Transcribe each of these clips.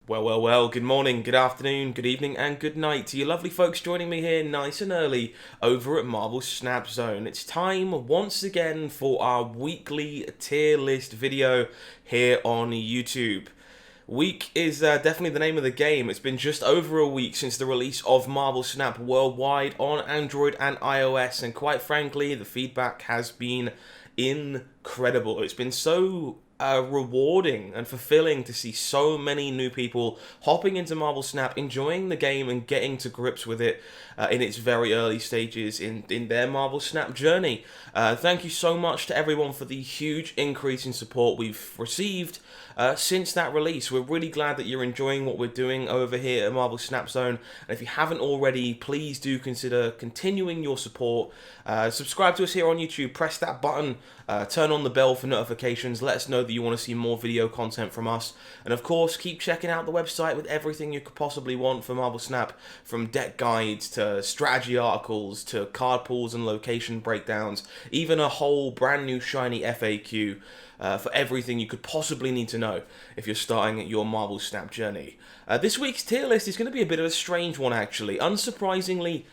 Well, good morning, good afternoon, good evening, and good night to you lovely folks joining me here nice and early over at Marvel Snap Zone. It's time once again for our weekly tier list video here on YouTube. Week is definitely the name of the game. It's been just over a week since the release of Marvel Snap worldwide on Android and iOS, and quite frankly, the feedback has been incredible. It's been so rewarding and fulfilling to see so many new people hopping into Marvel Snap, enjoying the game and getting to grips with it in its very early stages in their Marvel Snap journey. Thank you so much to everyone for the huge increase in support we've received since that release. We're really glad that you're enjoying what we're doing over here at Marvel Snap Zone, and if you haven't already, please do consider continuing your support. Subscribe to us here on YouTube, press that button, turn on the bell for notifications, let us know that you want to see more video content from us, and of course keep checking out the website with everything you could possibly want for Marvel Snap, from deck guides to strategy articles to card pools and location breakdowns, even a whole brand new shiny FAQ for everything you could possibly need to know if you're starting your Marvel Snap journey. This week's tier list is going to be a bit of a strange one actually. Unsurprisingly,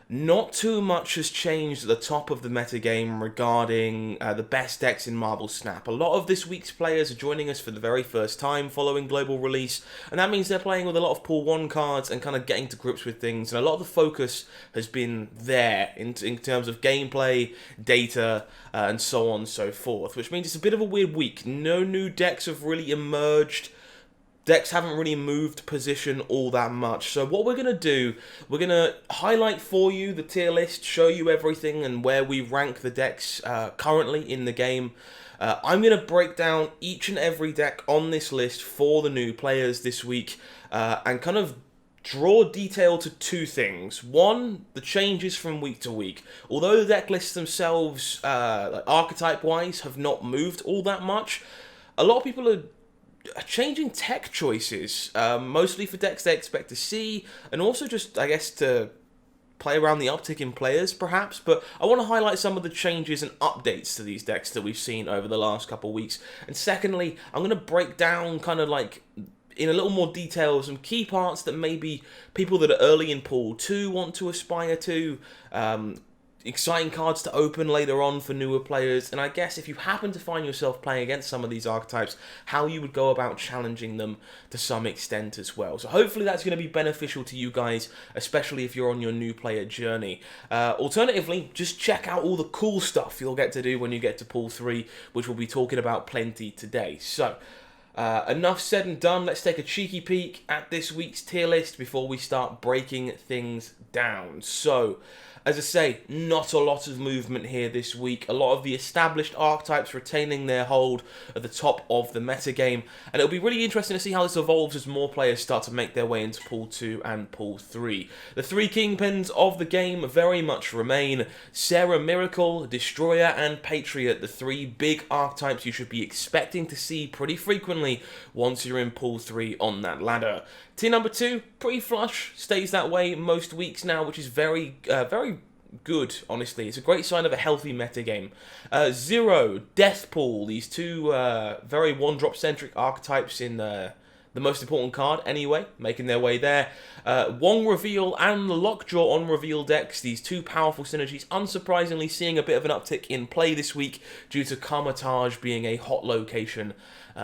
not too much has changed at the top of the metagame regarding the best decks in Marvel Snap. A lot of this week's players are joining us for the very first time following global release, and that means they're playing with a lot of Pool 1 cards and kind of getting to grips with things, and a lot of the focus has been there in terms of gameplay, data, and so on and so forth, which means it's a bit of a weird week. No new decks have really emerged. Decks haven't really moved position all that much. So what we're going to do, we're going to highlight for you the tier list, show you everything and where we rank the decks currently in the game. I'm going to break down each and every deck on this list for the new players this week and kind of draw detail to two things. One, the changes from week to week. Although the deck lists themselves, like archetype-wise, have not moved all that much, a lot of people are changing tech choices, mostly for decks they expect to see, and also just, I guess, to play around the uptick in players, perhaps. But I want to highlight some of the changes and updates to these decks that we've seen over the last couple of weeks. And secondly, I'm going to break down kind of like in a little more detail some key parts that maybe people that are early in Pool 2 want to aspire to, exciting cards to open later on for newer players, and I guess if you happen to find yourself playing against some of these archetypes, how you would go about challenging them to some extent as well. So hopefully that's going to be beneficial to you guys, especially if you're on your new player journey. Alternatively, just check out all the cool stuff you'll get to do when you get to Pool 3, which we'll be talking about plenty today. So, enough said and done. Let's take a cheeky peek at this week's tier list before we start breaking things down. So, as I say, not a lot of movement here this week. A lot of the established archetypes retaining their hold at the top of the metagame. And it'll be really interesting to see how this evolves as more players start to make their way into Pool 2 and Pool 3. The three Kingpins of the game very much remain: Sarah Miracle, Destroyer, and Patriot, the three big archetypes you should be expecting to see pretty frequently once you're in Pool 3 on that ladder. Tier number 2, pretty flush, stays that way most weeks now, which is very good, honestly. It's a great sign of a healthy metagame. Zero, Deadpool, these two very one-drop centric archetypes in the most important card anyway, making their way there. Wong Reveal and Lockjaw on Reveal decks, these two powerful synergies, unsurprisingly seeing a bit of an uptick in play this week due to Carmitage being a hot location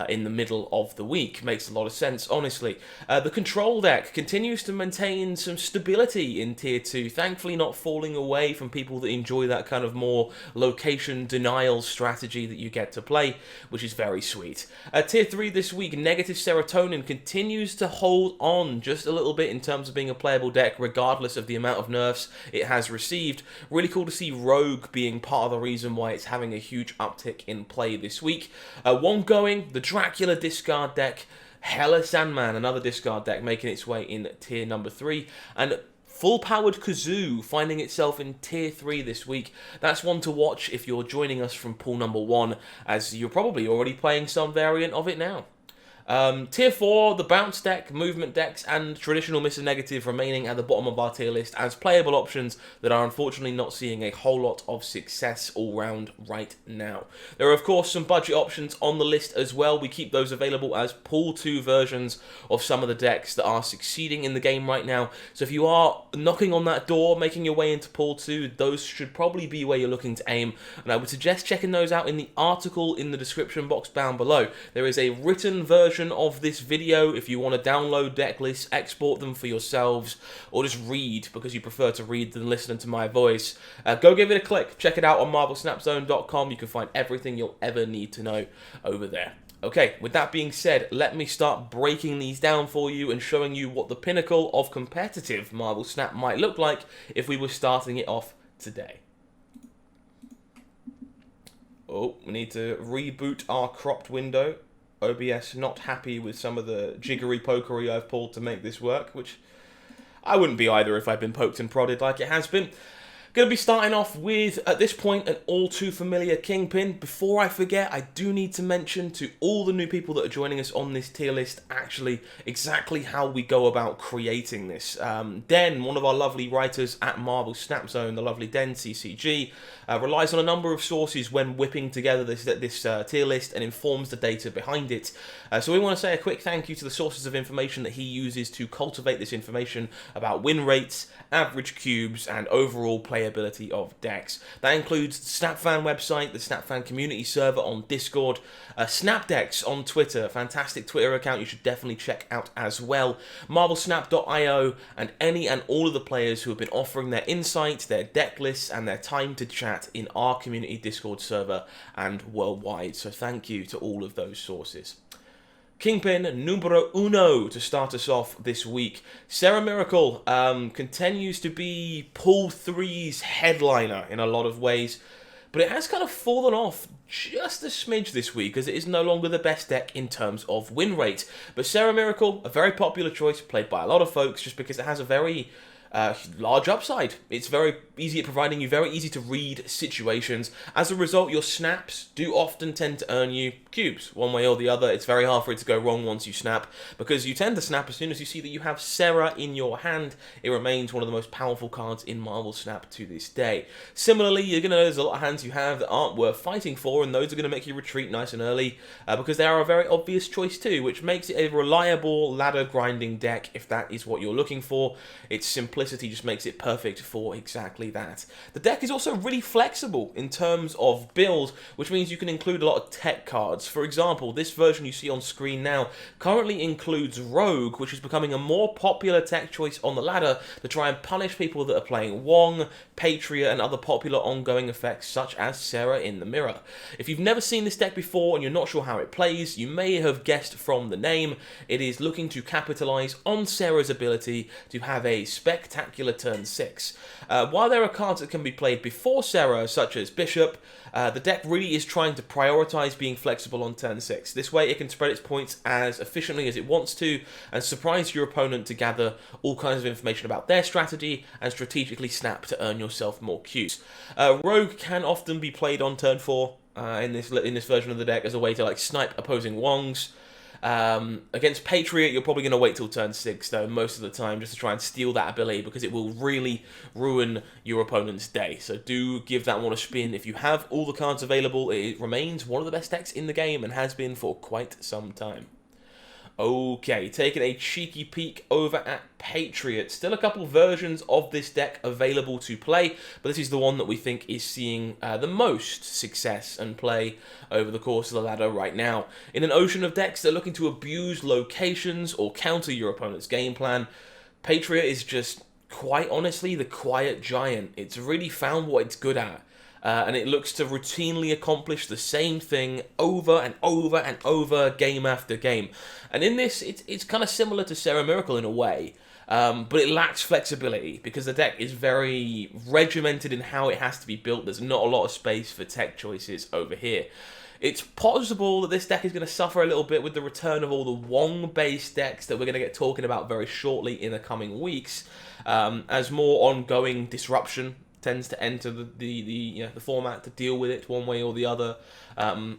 in the middle of the week. Makes a lot of sense, honestly. The Control deck continues to maintain some stability in Tier 2, thankfully not falling away from people that enjoy that kind of more location denial strategy that you get to play, which is very sweet. Tier 3 this week, Negative Serotonin continues to hold on just a little bit in terms of being a playable deck, regardless of the amount of nerfs it has received. Really cool to see Rogue being part of the reason why it's having a huge uptick in play this week. Wong going, the Dracula discard deck, Hella Sandman, another discard deck making its way in tier number 3, and full-powered Kazoo finding itself in tier 3 this week. That's one to watch if you're joining us from pool number 1, as you're probably already playing some variant of it now. Tier 4, the bounce deck, movement decks, and traditional Mr. Negative remaining at the bottom of our tier list as playable options that are unfortunately not seeing a whole lot of success all round right now. There are of course some budget options on the list as well. We keep those available as Pool 2 versions of some of the decks that are succeeding in the game right now. So if you are knocking on that door, making your way into Pool 2, those should probably be where you're looking to aim. And I would suggest checking those out in the article in the description box down below. There is a written version of this video if you want to download deck lists, export them for yourselves, or just read because you prefer to read than listen to my voice. Go give it a click. Check it out on marblesnapzone.com. You can find everything you'll ever need to know over there. Okay, with that being said, let me start breaking these down for you and showing you what the pinnacle of competitive Marble Snap might look like if we were starting it off today. Oh, we need to reboot our cropped window. OBS not happy with some of the jiggery-pokery I've pulled to make this work, which I wouldn't be either if I'd been poked and prodded like it has been. Going to be starting off with, at this point, an all-too-familiar Kingpin. Before I forget, I do need to mention to all the new people that are joining us on this tier list, actually, exactly how we go about creating this. Den, one of our lovely writers at Marble Snap Zone, the lovely Den CCG, relies on a number of sources when whipping together this tier list and informs the data behind it. So we want to say a quick thank you to the sources of information that he uses to cultivate this information about win rates, average cubes, and overall playability of decks. That includes the SnapFan website, the SnapFan community server on Discord, SnapDecks on Twitter, fantastic Twitter account you should definitely check out as well, marblesnap.io, and any and all of the players who have been offering their insight, their deck lists, and their time to chat in our community Discord server and worldwide. So thank you to all of those sources. Kingpin numero uno to start us off this week. Sarah Miracle continues to be Pool 3's headliner in a lot of ways, but it has kind of fallen off just a smidge this week as it is no longer the best deck in terms of win rate. But Sarah Miracle, a very popular choice, played by a lot of folks just because it has a very large upside. It's very easy at providing you very easy to read situations. As a result, your snaps do often tend to earn you cubes, one way or the other. It's very hard for it to go wrong once you snap, because you tend to snap as soon as you see that you have Sarah in your hand. It remains one of the most powerful cards in Marble Snap to this day. Similarly, you're going to know there's a lot of hands you have that aren't worth fighting for, and those are going to make you retreat nice and early, because they are a very obvious choice too, which makes it a reliable ladder grinding deck if that is what you're looking for. Its simplicity just makes it perfect for exactly that. The deck is also really flexible in terms of build, which means you can include a lot of tech cards. For example, this version you see on screen now currently includes Rogue, which is becoming a more popular tech choice on the ladder to try and punish people that are playing Wong, Patriot, and other popular ongoing effects such as Sarah in the Mirror. If you've never seen this deck before and you're not sure how it plays, you may have guessed from the name, it is looking to capitalize on Sarah's ability to have a spectacular turn 6. While there are cards that can be played before Sarah, such as Bishop, the deck really is trying to prioritize being flexible on turn 6. This way it can spread its points as efficiently as it wants to and surprise your opponent to gather all kinds of information about their strategy and strategically snap to earn yourself more Qs. Rogue can often be played on turn 4 in this version of the deck as a way to like snipe opposing Wongs. Against Patriot, you're probably going to wait till turn 6, though, most of the time, just to try and steal that ability, because it will really ruin your opponent's day. So do give that one a spin. If you have all the cards available, it remains one of the best decks in the game and has been for quite some time. Okay, taking a cheeky peek over at Patriot. Still a couple versions of this deck available to play, but this is the one that we think is seeing the most success and play over the course of the ladder right now. In an ocean of decks that are looking to abuse locations or counter your opponent's game plan, Patriot is just, quite honestly, the quiet giant. It's really found what it's good at. And it looks to routinely accomplish the same thing over and over and over, game after game. And in this, it's kind of similar to Sarah Miracle in a way, but it lacks flexibility because the deck is very regimented in how it has to be built. There's not a lot of space for tech choices over here. It's possible that this deck is going to suffer a little bit with the return of all the Wong-based decks that we're going to get talking about very shortly in the coming weeks, as more ongoing disruption tends to enter the format to deal with it one way or the other.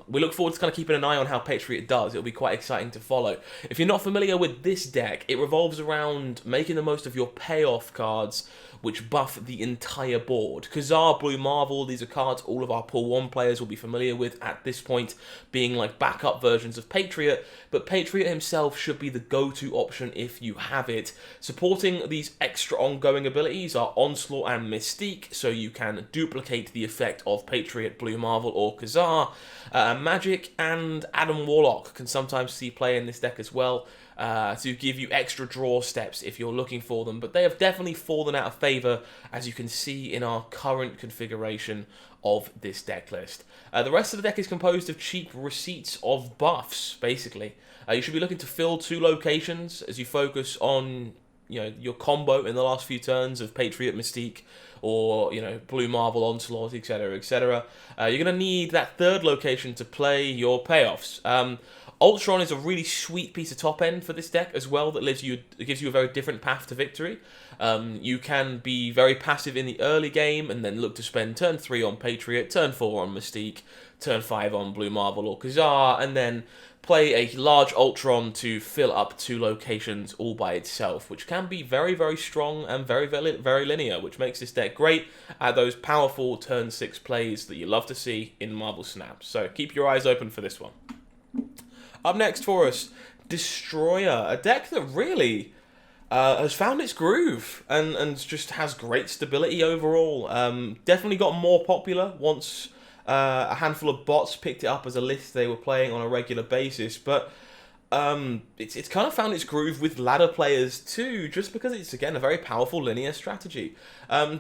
We look forward to kind of keeping an eye on how Patriot does. It'll be quite exciting to follow. If you're not familiar with this deck, it revolves around making the most of your payoff cards, which buff the entire board. Kazoo, Blue Marvel, these are cards all of our Pool 1 players will be familiar with at this point, being like backup versions of Patriot, but Patriot himself should be the go-to option if you have it. Supporting these extra ongoing abilities are Onslaught and Mystique, so you can duplicate the effect of Patriot, Blue Marvel, or Kazoo. Magic and Adam Warlock can sometimes see play in this deck as well, to give you extra draw steps if you're looking for them, but they have definitely fallen out of favour, as you can see in our current configuration of this deck list. The rest of the deck is composed of cheap receipts of buffs, basically. You should be looking to fill 2 locations as you focus on your combo in the last few turns of Patriot, Mystique, or Blue Marvel, Onslaught, etc., etc. You're going to need that 3rd location to play your payoffs. Ultron is a really sweet piece of top end for this deck as well that gives you a very different path to victory. You can be very passive in the early game and then look to spend turn 3 on Patriot, turn 4 on Mystique, turn 5 on Blue Marvel or Kazoo, and then play a large Ultron to fill up 2 locations all by itself, which can be very, very strong and very, very, very linear, which makes this deck great at those powerful turn 6 plays that you love to see in Marvel Snap. So keep your eyes open for this one. Up next for us, Destroyer, a deck that really has found its groove and just has great stability overall. Definitely got more popular once a handful of bots picked it up as a list they were playing on a regular basis, but it's kind of found its groove with ladder players too, just because it's, again, a very powerful linear strategy.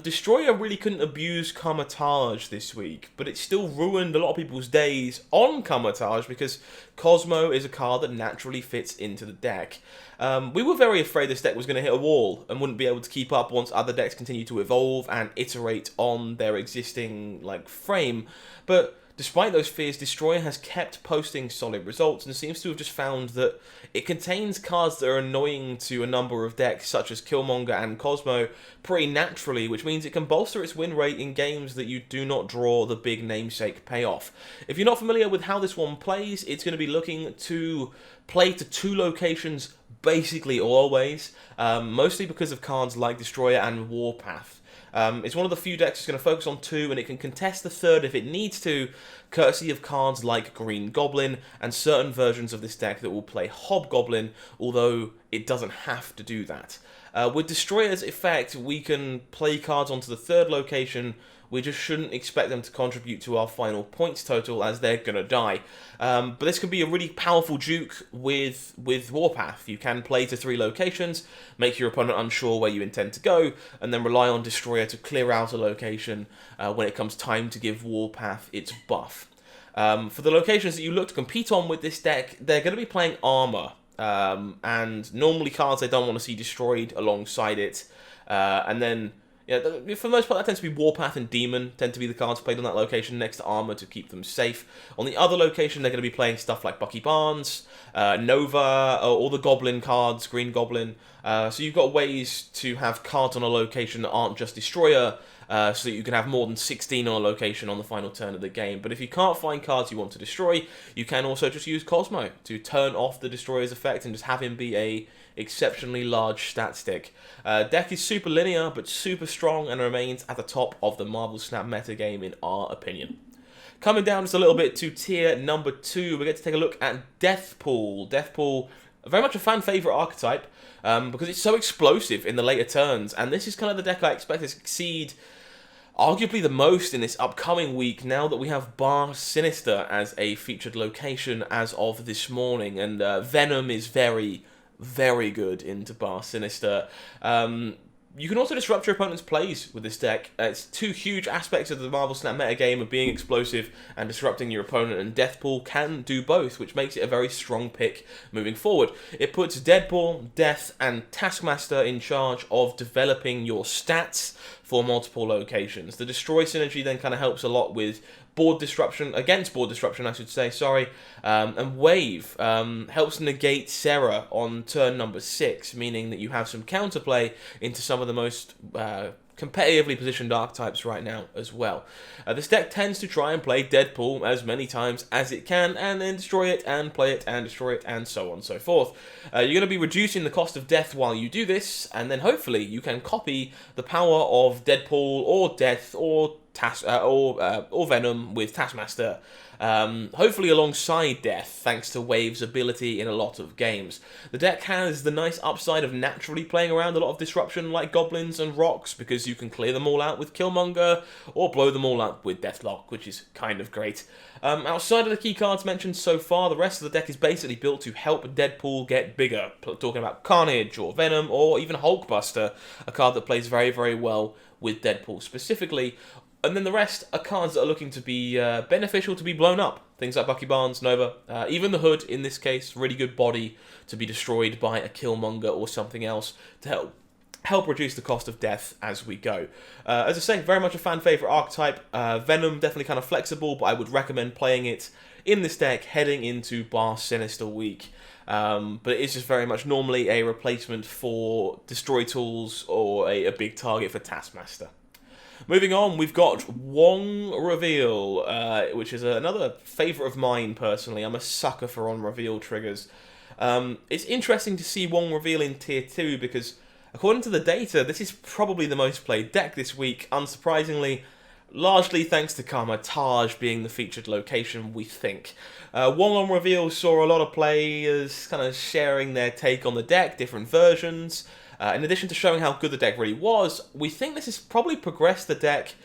Destroyer really couldn't abuse Kamar-Taj this week, but it still ruined a lot of people's days on Kamar-Taj because Cosmo is a card that naturally fits into the deck. We were very afraid this deck was going to hit a wall and wouldn't be able to keep up once other decks continue to evolve and iterate on their existing frame, but despite those fears, Destroyer has kept posting solid results and seems to have just found that it contains cards that are annoying to a number of decks, such as Killmonger and Cosmo, pretty naturally, which means it can bolster its win rate in games that you do not draw the big namesake payoff. If you're not familiar with how this one plays, it's going to be looking to play to 2 locations basically always, mostly because of cards like Destroyer and Warpath. It's one of the few decks that's going to focus on 2, and it can contest the 3rd if it needs to, courtesy of cards like Green Goblin and certain versions of this deck that will play Hobgoblin, although it doesn't have to do that. With Destroyer's effect, we can play cards onto the 3rd location. We just shouldn't expect them to contribute to our final points total, as they're going to die. But this can be a really powerful juke with Warpath. You can play to 3 locations, make your opponent unsure where you intend to go, and then rely on Destroyer to clear out a location when it comes time to give Warpath its buff. For the locations that you look to compete on with this deck, they're going to be playing Armor, and normally cards they don't want to see destroyed alongside it. And then, for the most part, that tends to be Warpath and Demon tend to be the cards played on that location next to Armor to keep them safe. On the other location, they're going to be playing stuff like Bucky Barnes, Nova, all the Goblin cards, Green Goblin. So you've got ways to have cards on a location that aren't just Destroyer, so that you can have more than 16 on a location on the final turn of the game. But if you can't find cards you want to destroy, you can also just use Cosmo to turn off the Destroyer's effect and just have him be a exceptionally large stat stick. Deck is super linear, but super strong, and remains at the top of the Marvel Snap metagame in our opinion. Coming down just a little bit to tier number 2, we get to take a look at Deathpool. Deathpool, very much a fan favourite archetype, because it's so explosive in the later turns, and this is kind of the deck I expect to succeed arguably the most in this upcoming week, now that we have Bar Sinister as a featured location as of this morning, and Venom is very, very good into Bar Sinister. You can also disrupt your opponent's plays with this deck. It's 2 huge aspects of the Marvel Snap metagame of being explosive and disrupting your opponent, and Deathpool can do both, which makes it a very strong pick moving forward. It puts Deadpool, Death, and Taskmaster in charge of developing your stats for multiple locations. The Destroy synergy then kind of helps a lot with board disruption, against board disruption, I should say, sorry. And Wave helps negate Sarah on turn number 6, meaning that you have some counterplay into some of the most competitively positioned archetypes right now as well. This deck tends to try and play Deadpool as many times as it can, and then destroy it, and play it, and destroy it, and so on and so forth. You're going to be reducing the cost of death while you do this, and then hopefully you can copy the power of Deadpool, or Death, or Venom with Taskmaster, hopefully alongside Death, thanks to Wave's ability in a lot of games. The deck has the nice upside of naturally playing around a lot of disruption like Goblins and Rocks, because you can clear them all out with Killmonger, or blow them all up with Deathlock, which is kind of great. Outside of the key cards mentioned so far, the rest of the deck is basically built to help Deadpool get bigger. Talking about Carnage, or Venom, or even Hulkbuster, a card that plays very, very well with Deadpool specifically. And then the rest are cards that are looking to be beneficial to be blown up. Things like Bucky Barnes, Nova, even the Hood in this case, really good body to be destroyed by a Killmonger or something else to help reduce the cost of death as we go. As I say, very much a fan favourite archetype. Venom, definitely kind of flexible, but I would recommend playing it in this deck heading into Bar Sinister Week. But it is just very much normally a replacement for Destroy Tools or a big target for Taskmaster. Moving on, we've got Wong Reveal, which is another favourite of mine personally. I'm a sucker for on reveal triggers. It's interesting to see Wong Reveal in Tier 2 because, according to the data, this is probably the most played deck this week, unsurprisingly, largely thanks to Kamar-Taj being the featured location, we think. Wong on Reveal saw a lot of players kind of sharing their take on the deck, different versions. In addition to showing how good the deck really was, we think this has probably progressed the deck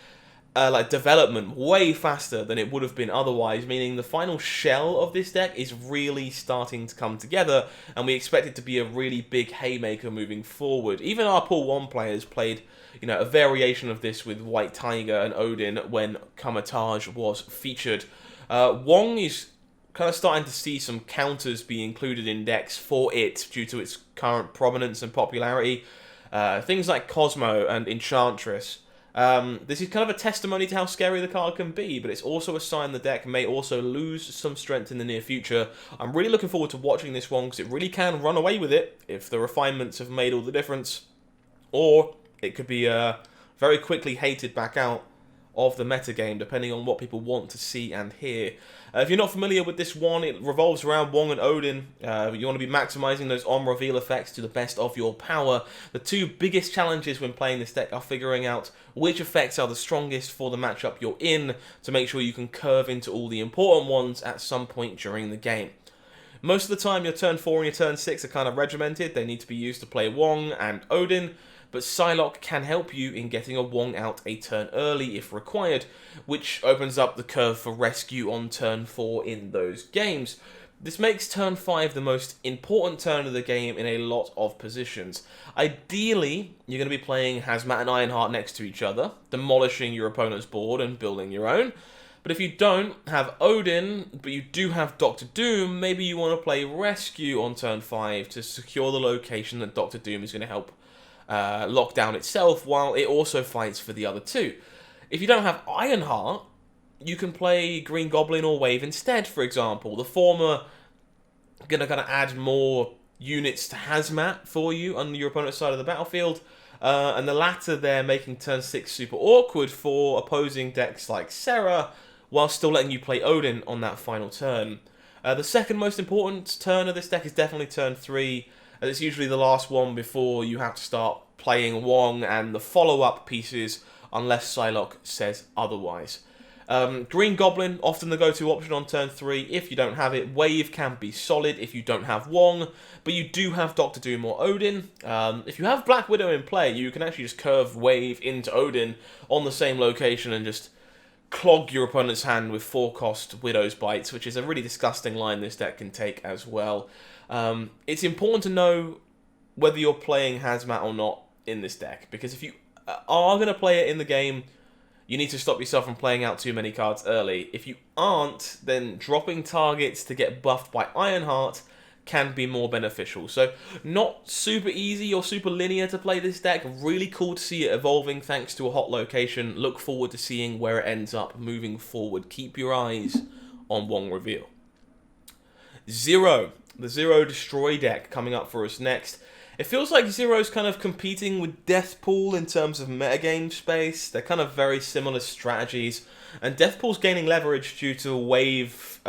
development way faster than it would have been otherwise, meaning the final shell of this deck is really starting to come together, and we expect it to be a really big haymaker moving forward. Even our Pool 1 players played a variation of this with White Tiger and Odin when Kamar-Taj was featured. Wong is kind of starting to see some counters be included in decks for it due to its current prominence and popularity. Things like Cosmo and Enchantress. This is kind of a testimony to how scary the card can be, but it's also a sign the deck may also lose some strength in the near future. I'm really looking forward to watching this one because it really can run away with it if the refinements have made all the difference, or it could be very quickly hated back out of the metagame, depending on what people want to see and hear. If you're not familiar with this one, it revolves around Wong and Odin. You want to be maximizing those on-reveal effects to the best of your power. The two biggest challenges when playing this deck are figuring out which effects are the strongest for the matchup you're in, to make sure you can curve into all the important ones at some point during the game. Most of the time, your turn 4 and your turn 6 are kind of regimented. They need to be used to play Wong and Odin, but Psylocke can help you in getting a Wong out a turn early if required, which opens up the curve for rescue on turn 4 in those games. This makes turn 5 the most important turn of the game in a lot of positions. Ideally, you're going to be playing Hazmat and Ironheart next to each other, demolishing your opponent's board and building your own. But if you don't have Odin, but you do have Doctor Doom, maybe you want to play Rescue on turn 5 to secure the location that Doctor Doom is going to help lock down itself, while it also fights for the other two. If you don't have Ironheart, you can play Green Goblin or Wave instead, for example. The former going to kind of add more units to Hazmat for you on your opponent's side of the battlefield, and the latter there making turn 6 super awkward for opposing decks like Serra, while still letting you play Odin on that final turn. The second most important turn of this deck is definitely turn 3, and it's usually the last one before you have to start playing Wong and the follow-up pieces, unless Psylocke says otherwise. Green Goblin, often the go-to option on turn 3 if you don't have it. Wave can be solid if you don't have Wong, but you do have Doctor Doom or Odin. If you have Black Widow in play, you can actually just curve Wave into Odin on the same location and just clog your opponent's hand with 4-cost Widow's Bites, which is a really disgusting line this deck can take as well. It's important to know whether you're playing Hazmat or not in this deck, because if you are going to play it in the game, you need to stop yourself from playing out too many cards early. If you aren't, then dropping targets to get buffed by Ironheart can be more beneficial. So not super easy or super linear to play this deck. Really cool to see it evolving thanks to a hot location. Look forward to seeing where it ends up moving forward. Keep your eyes on Wong Reveal. Zero. the Zero Destroy deck coming up for us next. It feels like Zero's kind of competing with Deathpool in terms of metagame space. They're kind of very similar strategies. And Deathpool's gaining leverage due to Wave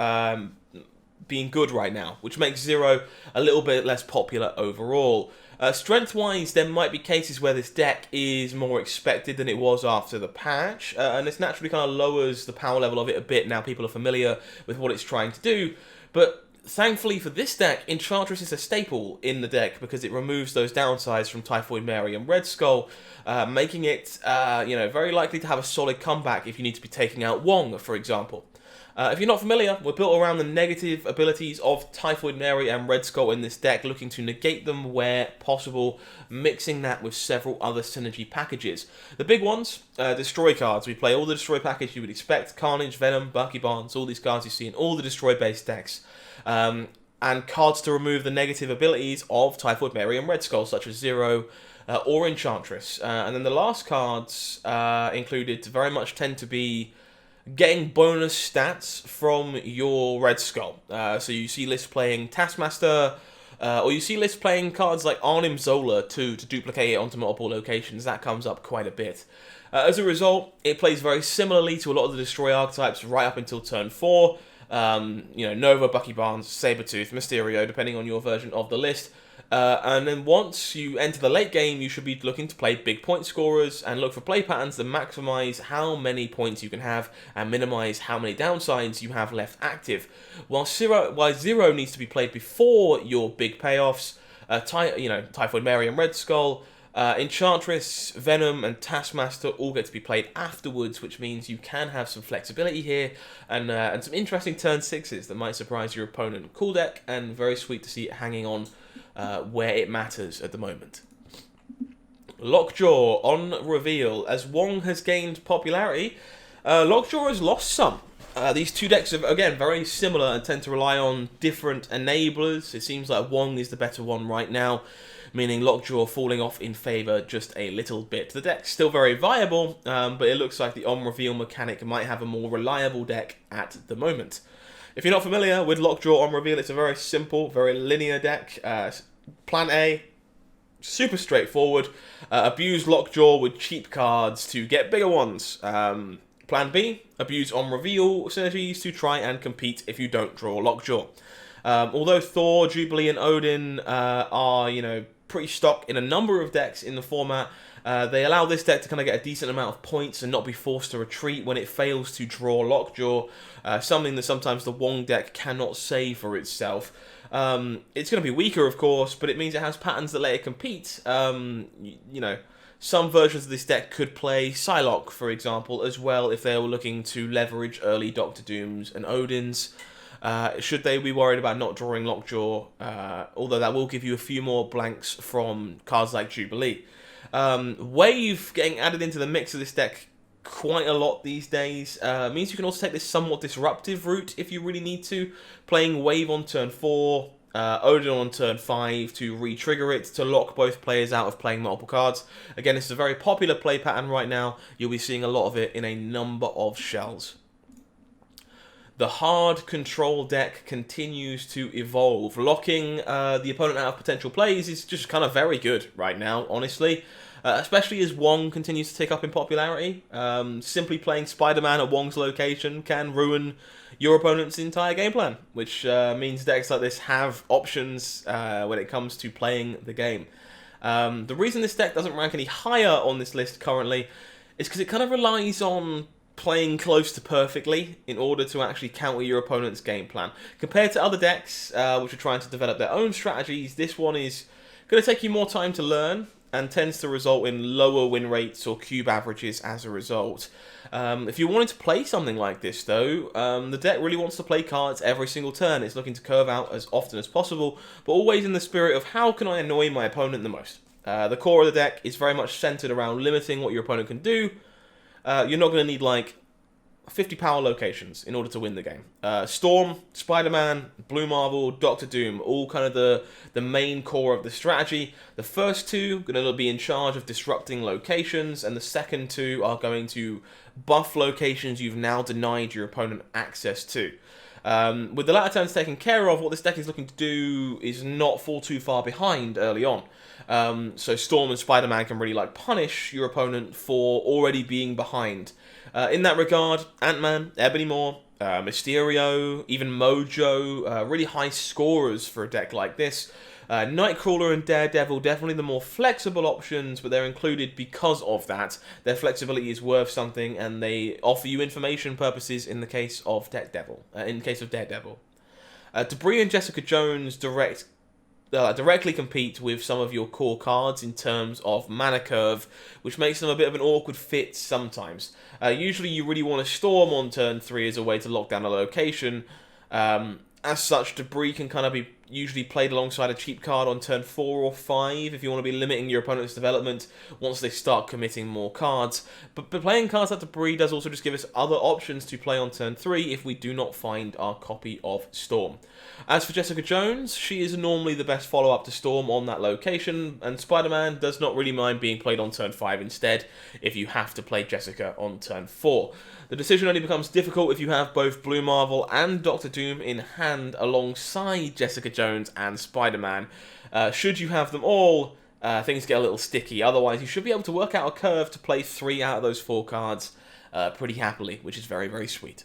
being good right now, which makes Zero a little bit less popular overall. Strength-wise, there might be cases where this deck is more expected than it was after the patch, and this naturally kind of lowers the power level of it a bit now people are familiar with what it's trying to do. But thankfully for this deck, Enchantress is a staple in the deck because it removes those downsides from Typhoid Mary and Red Skull, making it very likely to have a solid comeback if you need to be taking out Wong, for example. If you're not familiar, we're built around the negative abilities of Typhoid Mary and Red Skull in this deck, looking to negate them where possible, mixing that with several other synergy packages. The big ones, Destroy cards. We play all the Destroy package you would expect, Carnage, Venom, Bucky Barnes, all these cards you see in all the Destroy-based decks. And cards to remove the negative abilities of Typhoid Mary and Red Skull, such as Zero or Enchantress. And then the last cards included very much tend to be getting bonus stats from your Red Skull. So you see lists playing Taskmaster, or you see lists playing cards like Arnim Zola to duplicate it onto multiple locations. That comes up quite a bit. As a result, it plays very similarly to a lot of the Destroy archetypes right up until turn 4. Nova, Bucky Barnes, Sabretooth, Mysterio, depending on your version of the list. And then once you enter the late game, you should be looking to play big point scorers and look for play patterns that maximize how many points you can have and minimize how many downsides you have left active. While Zero needs to be played before your big payoffs, Typhoid Mary and Red Skull, Enchantress, Venom, and Taskmaster all get to be played afterwards, which means you can have some flexibility here and some interesting turn 6s that might surprise your opponent. Cool deck, and very sweet to see it hanging on where it matters at the moment. Lockjaw on reveal. As Wong has gained popularity, Lockjaw has lost some. These two decks are, again, very similar and tend to rely on different enablers. It seems like Wong is the better one right now, meaning Lockjaw falling off in favour just a little bit. The deck's still very viable, but it looks like the on-reveal mechanic might have a more reliable deck at the moment. If you're not familiar with Lockjaw on reveal, it's a very simple, very linear deck. Plan A, super straightforward. Abuse Lockjaw with cheap cards to get bigger ones. Plan B, abuse on reveal synergies to try and compete if you don't draw Lockjaw. Although Thor, Jubilee, and Odin are, pretty stock in a number of decks in the format, they allow this deck to kind of get a decent amount of points and not be forced to retreat when it fails to draw Lockjaw, something that sometimes the Wong deck cannot say for itself. It's going to be weaker, of course, but it means it has patterns that let it compete. Some versions of this deck could play Psylocke, for example, as well if they were looking to leverage early Doctor Dooms and Odins. Should they be worried about not drawing Lockjaw, although that will give you a few more blanks from cards like Jubilee. Wave getting added into the mix of this deck quite a lot these days means you can also take this somewhat disruptive route if you really need to, playing Wave on turn 4, Odin on turn 5 to re-trigger it to lock both players out of playing multiple cards. Again, this is a very popular play pattern right now. You'll be seeing a lot of it in a number of shells. The hard control deck continues to evolve. Locking the opponent out of potential plays is just kind of very good right now, honestly. Especially as Wong continues to tick up in popularity. Simply playing Spider-Man at Wong's location can ruin your opponent's entire game plan, which means decks like this have options when it comes to playing the game. The reason this deck doesn't rank any higher on this list currently is because it kind of relies on playing close to perfectly in order to actually counter your opponent's game plan. Compared to other decks, which are trying to develop their own strategies, this one is going to take you more time to learn and tends to result in lower win rates or cube averages as a result. If you wanted to play something like this, though, the deck really wants to play cards every single turn. It's looking to curve out as often as possible, but always in the spirit of how can I annoy my opponent the most. The core of the deck is very much centered around limiting what your opponent can do. You're not going to need, 50 power locations in order to win the game. Storm, Spider-Man, Blue Marvel, Doctor Doom, all kind of the main core of the strategy. The first two are going to be in charge of disrupting locations, and the second two are going to buff locations you've now denied your opponent access to. With the latter turns taken care of, what this deck is looking to do is not fall too far behind early on. So Storm and Spider-Man can really punish your opponent for already being behind. In that regard, Ant-Man, Ebony Maw, Mysterio, even Mojo, really high scorers for a deck like this. Nightcrawler and Daredevil, definitely the more flexible options, but they're included because of that. Their flexibility is worth something, and they offer you information purposes in the case of Daredevil. Debris and Jessica Jones directly compete with some of your core cards in terms of mana curve, which makes them a bit of an awkward fit sometimes. Usually you really want to Storm on turn 3 as a way to lock down a location. As such, Debris can kind of be usually played alongside a cheap card on turn 4 or 5 if you want to be limiting your opponent's development once they start committing more cards. But playing cards like Debris does also just give us other options to play on turn 3 if we do not find our copy of Storm. As for Jessica Jones, she is normally the best follow-up to Storm on that location, and Spider-Man does not really mind being played on turn 5 instead if you have to play Jessica on turn 4. The decision only becomes difficult if you have both Blue Marvel and Doctor Doom in hand alongside Jessica Jones and Spider-Man. Should you have them all, things get a little sticky. Otherwise, you should be able to work out a curve to play 3 out of those 4 cards pretty happily, which is very, very sweet.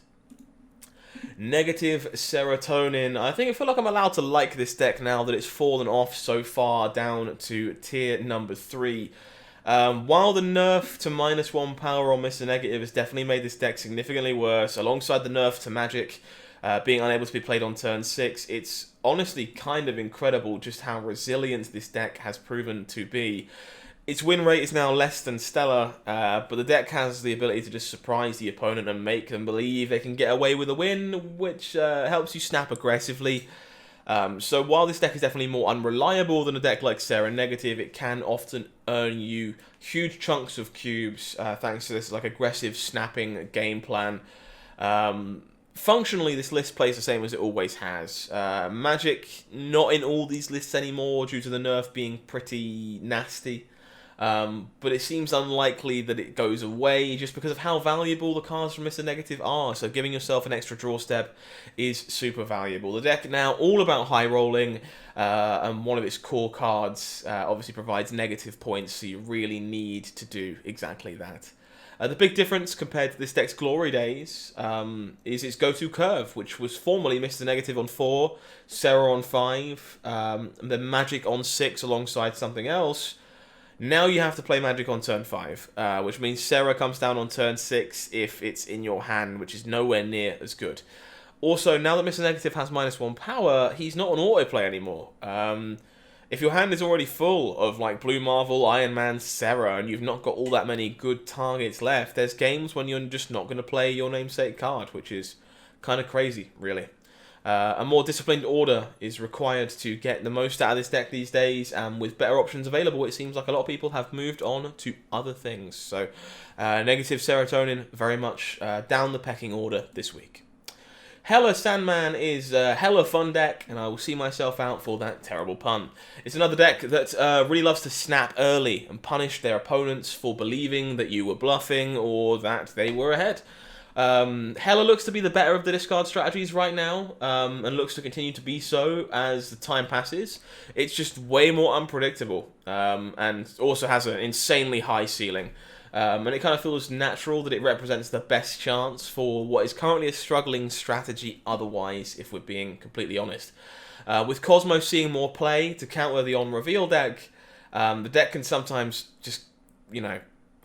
Negative Serotonin. I feel like I'm allowed to like this deck now that it's fallen off so far down to tier number 3. While the nerf to -1 power on Mr. Negative has definitely made this deck significantly worse, alongside the nerf to Magic being unable to be played on turn 6, it's honestly kind of incredible just how resilient this deck has proven to be. Its win rate is now less than stellar, but the deck has the ability to just surprise the opponent and make them believe they can get away with a win, which helps you snap aggressively. So while this deck is definitely more unreliable than a deck like Sera Negative, it can often earn you huge chunks of cubes thanks to this aggressive snapping game plan. Functionally, this list plays the same as it always has. Magic, not in all these lists anymore due to the nerf being pretty nasty. But it seems unlikely that it goes away just because of how valuable the cards from Mr. Negative are. So giving yourself an extra draw step is super valuable. The deck now all about high rolling, and one of its core cards obviously provides negative points, so you really need to do exactly that. The big difference compared to this deck's glory days is its go-to curve, which was formerly Mr. Negative on 4, Sera on 5, and then Magic on 6 alongside something else. Now you have to play Magic on turn 5, which means Sera comes down on turn 6 if it's in your hand, which is nowhere near as good. Also, now that Mr. Negative has -1 power, he's not an autoplay anymore. If your hand is already full of Blue Marvel, Iron Man, Sera, and you've not got all that many good targets left, there's games when you're just not going to play your namesake card, which is kind of crazy, really. A more disciplined order is required to get the most out of this deck these days, and with better options available, it seems like a lot of people have moved on to other things. So, Negative Serotonin very much down the pecking order this week. Hella Sandman is a hella fun deck, and I will see myself out for that terrible pun. It's another deck that really loves to snap early and punish their opponents for believing that you were bluffing or that they were ahead. Hella looks to be the better of the discard strategies right now, and looks to continue to be so as the time passes. It's just way more unpredictable, and also has an insanely high ceiling. And it kind of feels natural that it represents the best chance for what is currently a struggling strategy otherwise, if we're being completely honest. With Cosmos seeing more play to counter the on-reveal deck, the deck can sometimes just,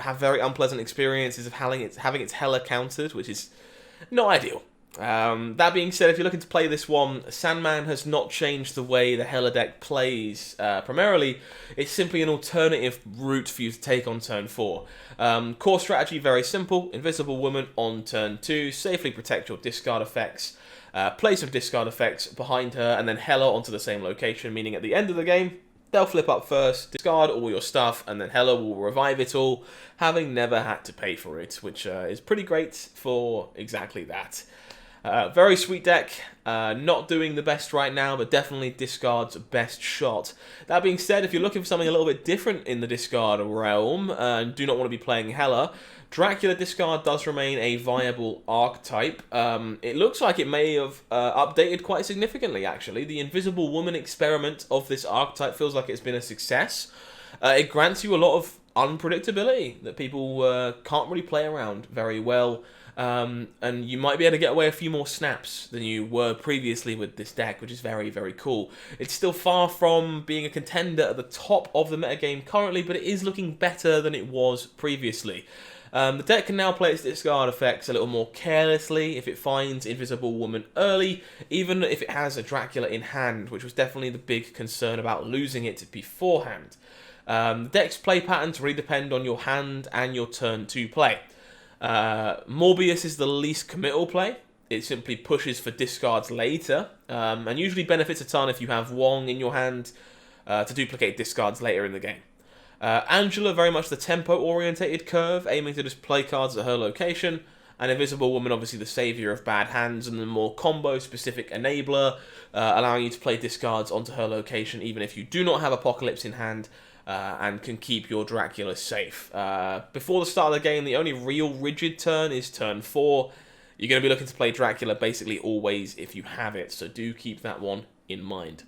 have very unpleasant experiences of having its Hella countered, which is not ideal. That being said, if you're looking to play this one, Sandman has not changed the way the Hella deck plays. Primarily, it's simply an alternative route for you to take on turn 4. Core strategy, very simple. Invisible Woman on turn 2, safely protect your discard effects. Play some discard effects behind her, and then Hella onto the same location, meaning at the end of the game, they'll flip up first, discard all your stuff, and then Hella will revive it all, having never had to pay for it, which is pretty great for exactly that. Very sweet deck, not doing the best right now, but definitely discard's best shot. That being said, if you're looking for something a little bit different in the discard realm, and do not want to be playing Hela, Dracula discard does remain a viable archetype. It looks like it may have updated quite significantly, actually. The Invisible Woman experiment of this archetype feels like it's been a success. It grants you a lot of unpredictability that people can't really play around very well. And you might be able to get away a few more snaps than you were previously with this deck, which is very, very cool. It's still far from being a contender at the top of the metagame currently, but it is looking better than it was previously. The deck can now play its discard effects a little more carelessly if it finds Invisible Woman early, even if it has a Dracula in hand, which was definitely the big concern about losing it beforehand. The deck's play patterns really depend on your hand and your turn to play. Morbius is the least committal play. It simply pushes for discards later, and usually benefits a ton if you have Wong in your hand to duplicate discards later in the game. Angela, very much the tempo-orientated curve, aiming to just play cards at her location, and Invisible Woman, obviously the saviour of bad hands and the more combo-specific enabler, allowing you to play discards onto her location even if you do not have Apocalypse in hand, and can keep your Dracula safe. Before the start of the game, the only real rigid turn is turn 4. You're going to be looking to play Dracula basically always if you have it, so do keep that one in mind.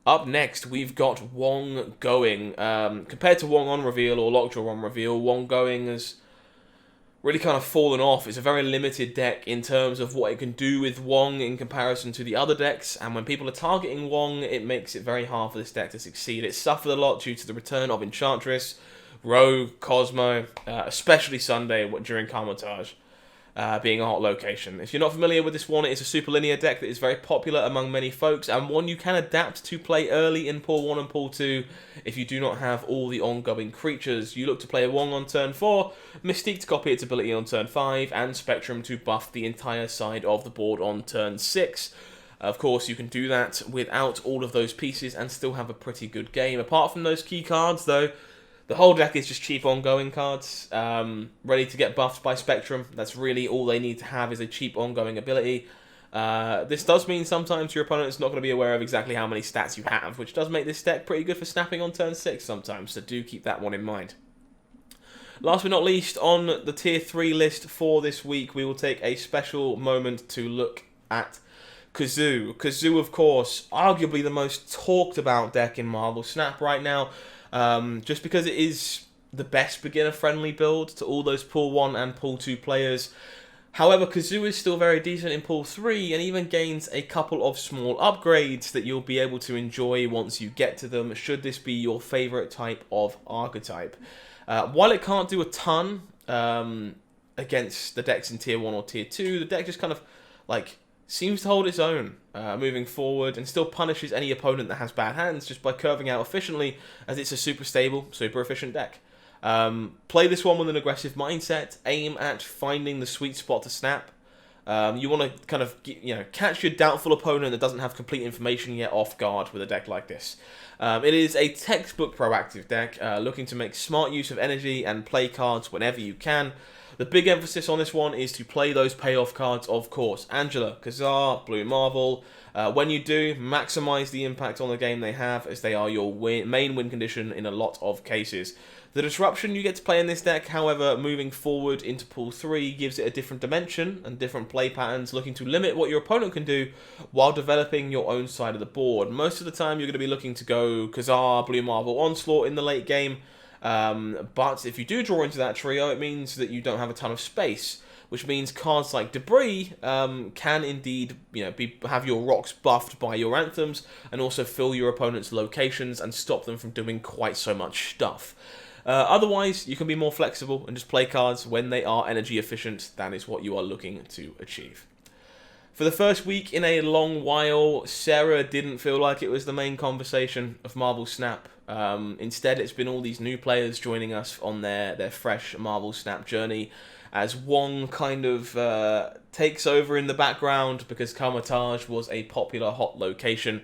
Up next, we've got Wong Going. Compared to Wong on reveal or Lockjaw on reveal, Wong Going has really kind of fallen off. It's a very limited deck in terms of what it can do with Wong in comparison to the other decks, and when people are targeting Wong, it makes it very hard for this deck to succeed. It suffered a lot due to the return of Enchantress, Rogue, Cosmo, especially Sunday during Carmotage. Being a hot location. If you're not familiar with this one, it's a super linear deck that is very popular among many folks, and one you can adapt to play early in Pool 1 and Pool 2 if you do not have all the ongoing creatures. You look to play a Wong on turn 4, Mystique to copy its ability on turn 5, and Spectrum to buff the entire side of the board on turn 6. Of course, you can do that without all of those pieces and still have a pretty good game. Apart from those key cards, though, the whole deck is just cheap ongoing cards, ready to get buffed by Spectrum. That's really all they need to have, is a cheap ongoing ability. This does mean sometimes your opponent's not going to be aware of exactly how many stats you have, which does make this deck pretty good for snapping on turn 6 sometimes, so do keep that one in mind. Last but not least, on the Tier 3 list for this week, we will take a special moment to look at Kazoo. Kazoo, of course, arguably the most talked about deck in Marvel Snap right now. Just because it is the best beginner-friendly build to all those Pool 1 and Pool 2 players. However, Kazoo is still very decent in Pool 3 and even gains a couple of small upgrades that you'll be able to enjoy once you get to them, should this be your favourite type of archetype. While it can't do a ton against the decks in Tier 1 or Tier 2, the deck just kind of seems to hold its own moving forward and still punishes any opponent that has bad hands just by curving out efficiently, as it's a super stable, super efficient deck. Play this one with an aggressive mindset, aim at finding the sweet spot to snap. You want to kind of catch your doubtful opponent that doesn't have complete information yet off guard with a deck like this. It is a textbook proactive deck, looking to make smart use of energy and play cards whenever you can. The big emphasis on this one is to play those payoff cards, of course. Angela, Kazoo, Blue Marvel. When you do, maximize the impact on the game they have, as they are your main win condition in a lot of cases. The disruption you get to play in this deck, however, moving forward into Pool 3, gives it a different dimension and different play patterns, looking to limit what your opponent can do while developing your own side of the board. Most of the time, you're going to be looking to go Kazoo, Blue Marvel, Onslaught in the late game. But if you do draw into that trio, it means that you don't have a ton of space, which means cards like Debris can indeed have your rocks buffed by your anthems and also fill your opponent's locations and stop them from doing quite so much stuff. Otherwise, you can be more flexible and just play cards when they are energy efficient. That is what you are looking to achieve. For the first week in a long while, Sarah didn't feel like it was the main conversation of Marvel Snap. Instead, it's been all these new players joining us on their fresh Marvel Snap journey, as Wong kind of takes over in the background because Carmotage was a popular hot location.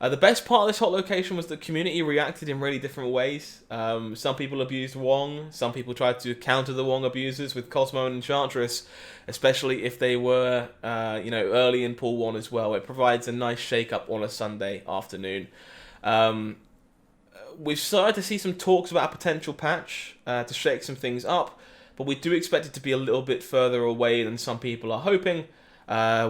The best part of this hot location was the community reacted in really different ways. Some people abused Wong, some people tried to counter the Wong abusers with Cosmo and Enchantress, especially if they were, early in Pool 1 as well. It provides a nice shake-up on a Sunday afternoon. We've started to see some talks about a potential patch to shake some things up, but we do expect it to be a little bit further away than some people are hoping.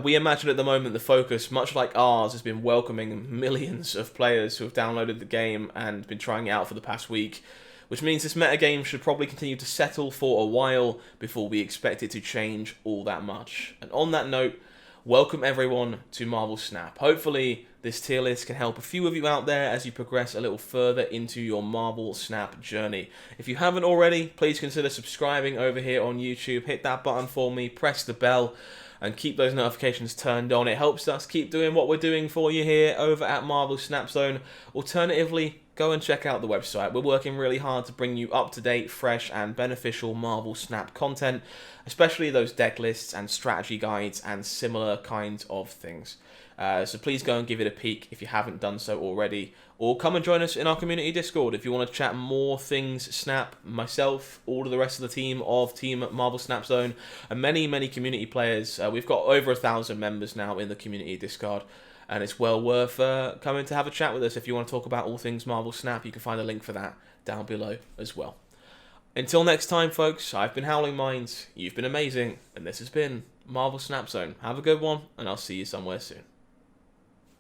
We imagine at the moment the focus, much like ours, has been welcoming millions of players who have downloaded the game and been trying it out for the past week, which means this metagame should probably continue to settle for a while before we expect it to change all that much. And on that note, welcome everyone to Marvel Snap. Hopefully this tier list can help a few of you out there as you progress a little further into your Marvel Snap journey. If you haven't already, please consider subscribing over here on YouTube. Hit that button for me, press the bell, and keep those notifications turned on. It helps us keep doing what we're doing for you here over at Marvel Snap Zone. Alternatively, go and check out the website. We're working really hard to bring you up-to-date, fresh, and beneficial Marvel Snap content, especially those deck lists and strategy guides and similar kinds of things. So please go and give it a peek if you haven't done so already. Or come and join us in our community Discord if you want to chat more things Snap, myself, all of the rest of the team of Team Marvel Snap Zone, and many, many community players. We've got over 1,000 members now in the community Discord, and it's well worth coming to have a chat with us. If you want to talk about all things Marvel Snap, you can find a link for that down below as well. Until next time, folks, I've been HowlingMines, you've been amazing, and this has been Marvel Snap Zone. Have a good one, and I'll see you somewhere soon.